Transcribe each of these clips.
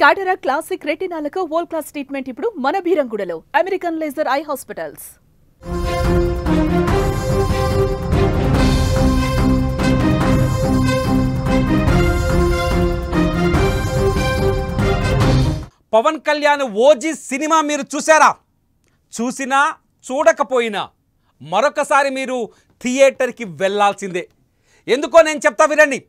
Cataract classic రెటినాలకు world class treatment ఇప్పుడు మన బీరంగూడలో American laser eye hospitals. Pawan Kalyan OG సినిమా మీరు చూసారా? చూసినా చూడకపోయినా మరొకసారి మీరు థియేటర్కి వెళ్ళాల్సిందే. ఎందుకో నేను చెప్తా వినండి.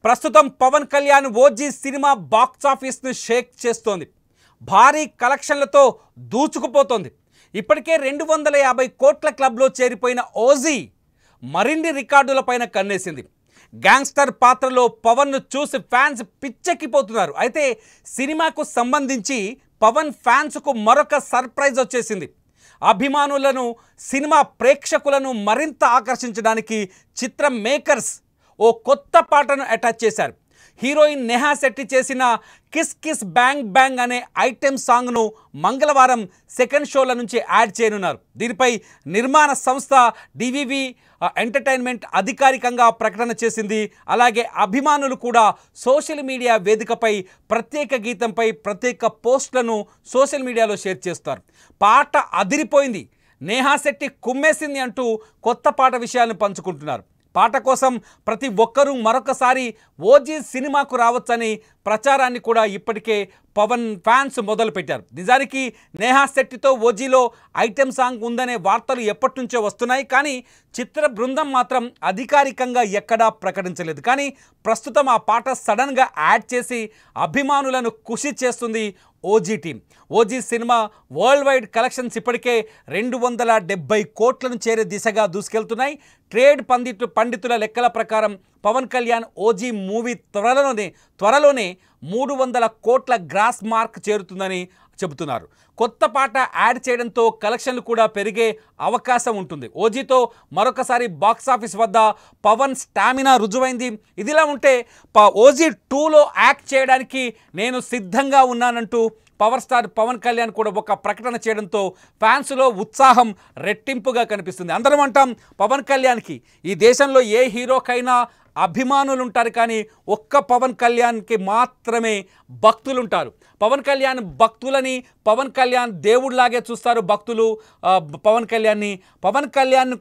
ప్రస్తుతం పవన్ కళ్యాణ్ ఓజీ సినిమా బాక్స్ ఆఫీస్ను షేక్ చేస్తోంది. భారీ కలెక్షన్లతో దూచుకుపోతోంది. ఇప్పటికే 250 కోట్ల క్లబ్లో చేరిపోయిన ఓజీ మరిన్ని రికార్డులపైన కన్నేసింది. గ్యాంగ్స్టర్ పాత్రలో పవన్ను చూసి ఫ్యాన్స్ పిచ్చెక్కిపోతున్నారు. అయితే సినిమాకు సంబంధించి పవన్ ఫ్యాన్స్కు మరొక సర్ప్రైజ్ వచ్చేసింది. అభిమానులను, సినిమా ప్రేక్షకులను మరింత ఆకర్షించడానికి చిత్రం మేకర్స్ ఓ కొత్త పాటను అటాచ్ చేశారు. హీరోయిన్ నేహా శెట్టి చేసిన కిస్ కిస్ బ్యాంగ్ బ్యాంగ్ అనే ఐటెం సాంగ్ను మంగళవారం సెకండ్ షోల నుంచి యాడ్ చేయనున్నారు. దీనిపై నిర్మాణ సంస్థ డివివి ఎంటర్టైన్మెంట్ అధికారికంగా ప్రకటన చేసింది. అలాగే అభిమానులు కూడా సోషల్ మీడియా వేదికపై ప్రత్యేక గీతంపై ప్రత్యేక పోస్టులను సోషల్ మీడియాలో షేర్ చేస్తారు. పాట అదిరిపోయింది, నేహా శెట్టి కుమ్మేసింది అంటూ కొత్త పాట విషయాలను పంచుకుంటున్నారు. పాట కోసం ప్రతి ఒక్కరూ మరొకసారి ఓజీ సినిమాకు రావచ్చని ప్రచారాన్ని కూడా ఇప్పటికే పవన్ ఫ్యాన్స్ మొదలుపెట్టారు. నిజానికి నేహా శెట్టితో ఓజీలో ఐటెం సాంగ్ ఉందనే వార్తలు ఎప్పటి నుంచో వస్తున్నాయి. కానీ చిత్ర బృందం మాత్రం అధికారికంగా ఎక్కడా ప్రకటించలేదు. కానీ ప్రస్తుతం ఆ పాట సడన్గా యాడ్ చేసి అభిమానులను ఖుషి చేస్తుంది OG team. OG cinema world wide collections ఇప్పటికే 270 కోట్లను చేరే దిశగా దూసుకెళ్తున్నాయి. ట్రేడ్ పండితుల లెక్కల ప్రకారం పవన్ కళ్యాణ్ ఓజీ మూవీ త్వరలోనే 300 కోట్ల గ్రాస్ మార్క్ చేరుతుందని చెబుతున్నారు. కొత్త పాట యాడ్ చేయడంతో కలెక్షన్లు కూడా పెరిగే అవకాశం ఉంటుంది. ఓజీతో మరొకసారి బాక్సాఫీస్ వద్ద పవన్ స్టామినా రుజువైంది. ఇదిలా ఉంటే ఓజీ 2లో యాక్ట్ చేయడానికి నేను సిద్ధంగా ఉన్నానంటూ పవర్ స్టార్ పవన్ కళ్యాణ్ కూడా ఒక ప్రకటన చేయడంతో ఫ్యాన్స్లో ఉత్సాహం రెట్టింపుగా కనిపిస్తుంది. అందరం అంటాం పవన్ కళ్యాణ్కి ఈ దేశంలో ఏ హీరోకైనా అభిమానులు ఉంటారు, కానీ ఒక్క పవన్ కళ్యాణ్కి మాత్రమే భక్తులు ఉంటారు. పవన్ కళ్యాణ్ భక్తులని పవన్ కళ్యాణ్ దేవుడిలాగే చూస్తారు భక్తులు పవన్ కళ్యాణ్ని. పవన్ కళ్యాణ్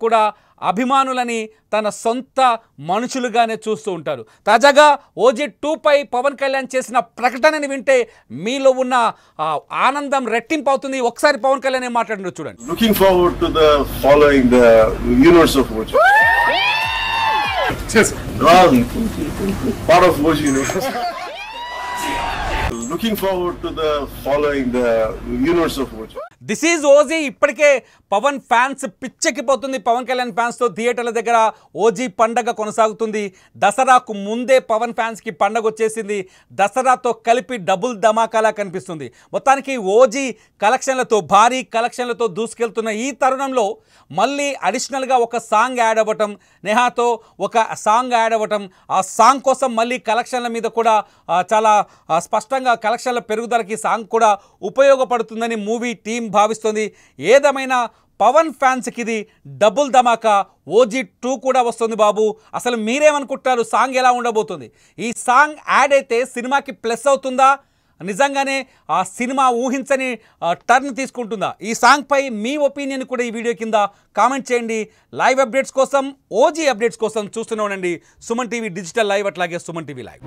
కూడా అభిమానులని తన సొంత మనుషులుగానే చూస్తూ ఉంటారు. తాజాగా ఓజీ 2పై పవన్ కళ్యాణ్ చేసిన ప్రకటనని వింటే మీలో ఉన్న ఆనందం రెట్టింపు అవుతుంది. ఒకసారి పవన్ కళ్యాణ్ ఏం మాట్లాడినారో చూడండి. Looking forward to the following the universe of Oji. Yes, part of Oji universe. Looking forward to the following the universe of Oji. This is OG. ఇప్పటికే పవన్ ఫ్యాన్స్ పిచ్చెక్కిపోతుంది. పవన్ కళ్యాణ్ ఫ్యాన్స్తో థియేటర్ల దగ్గర ఓజీ పండగ కొనసాగుతుంది. దసరాకు ముందే పవన్ ఫ్యాన్స్కి పండగ వచ్చేసింది. దసరాతో కలిపి డబుల్ ధమాకాలా కనిపిస్తుంది. మొత్తానికి ఓజీ కలెక్షన్లతో, భారీ కలెక్షన్లతో దూసుకెళ్తున్న ఈ తరుణంలో మళ్ళీ అడిషనల్గా ఒక సాంగ్ యాడ్ అవ్వటం, నేహాతో ఒక సాంగ్ యాడ్ అవ్వటం, ఆ సాంగ్ కోసం మళ్ళీ కలెక్షన్ల మీద కూడా చాలా స్పష్టంగా కలెక్షన్ల పెరుగుదలకి సాంగ్ కూడా ఉపయోగపడుతుందని మూవీ టీం భావిస్తుంది. ఏదేమైనా పవన్ ఫ్యాన్స్కి ఇది డబుల్ ధమాకా. ఓజీ 2 కూడా వస్తుంది బాబు. అసలు మీరేమనుకుంటారు? సాంగ్ ఎలా ఉండబోతుంది? ఈ సాంగ్ యాడ్ అయితే సినిమాకి ప్లస్ అవుతుందా? నిజంగానే ఆ సినిమా ఊహించని టర్న్ తీసుకుంటుందా? ఈ సాంగ్పై మీ ఒపీనియన్ కూడా ఈ వీడియో కింద కామెంట్ చేయండి. లైవ్ అప్డేట్స్ కోసం, ఓజీ అప్డేట్స్ కోసం చూస్తూనే ఉండండి సుమన్ టీవీ డిజిటల్ లైవ్, అట్లాగే సుమన్ టీవీ లైవ్.